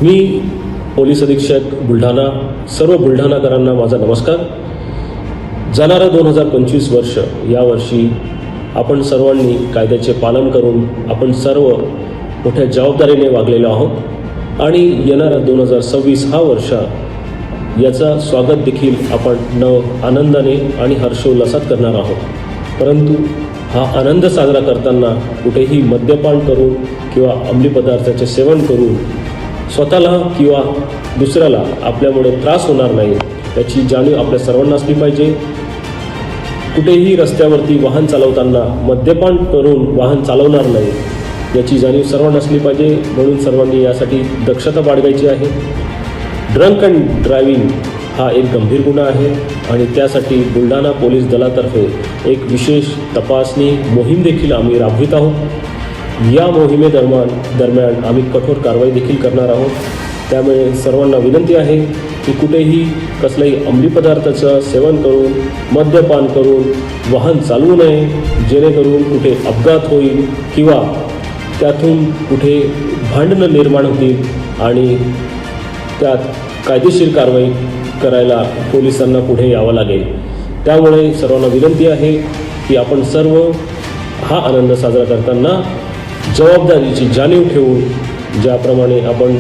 मी police अधीक्षक बुलढाणा, सर्व बुलढाणाकरांना माझा नमस्कार. जाणारं 2025 वर्ष, यावर्षी आपण सर्वांनी कायद्याचे पालन करून आपण सर्व मोठ्या जबाबदारीने वागलेलो आहोत आणि येणारा 2026 हा वर्ष याचा स्वागत देखील आपण आनंदाने आणि हर्षोल्लासात करणार आहोत. परंतु हा आनंद साजरा करताना कुठेही मद्यपान करून किंवा अंमली पदार्थाचे सेवन करून स्वतःला किंवा दुसऱ्याला आपल्यामुळे त्रास होणार नाही याची जाणीव आपल्या सर्वांना असली पाहिजे. कुठेही रस्त्यावरती वाहन चालवताना मद्यपान करून वाहन चालवणार नाही याची जाणीव सर्वांना असली पाहिजे. म्हणून सर्वांनी यासाठी दक्षता बाळगायची आहे. ड्रंक अँड ड्रायव्हिंग हा एक गंभीर गुन्हा आहे आणि त्यासाठी बुलढाणा पोलीस दलातर्फे एक विशेष तपासणी मोहीम देखील आम्ही राबवित आहोत. या मोहिमेदरम्यान आम्ही कठोर कारवाई देखील करणार आहोत. त्यामुळे सर्वांना विनंती आहे की कुठेही कसल्याही अंमली पदार्थाचं सेवन करून मद्यपान करून वाहन चालवू नये, जेणेकरून कुठे अपघात होईल किंवा त्यातून कुठे भांडणं निर्माण होतील आणि त्यात कायदेशीर कारवाई करायला पोलिसांना पुढे यावं लागेल. त्यामुळे सर्वांना विनंती आहे की आपण सर्व हा आनंद साजरा करताना जबाबदारीची जाणीव ठेवून ज्याप्रमाणे आपण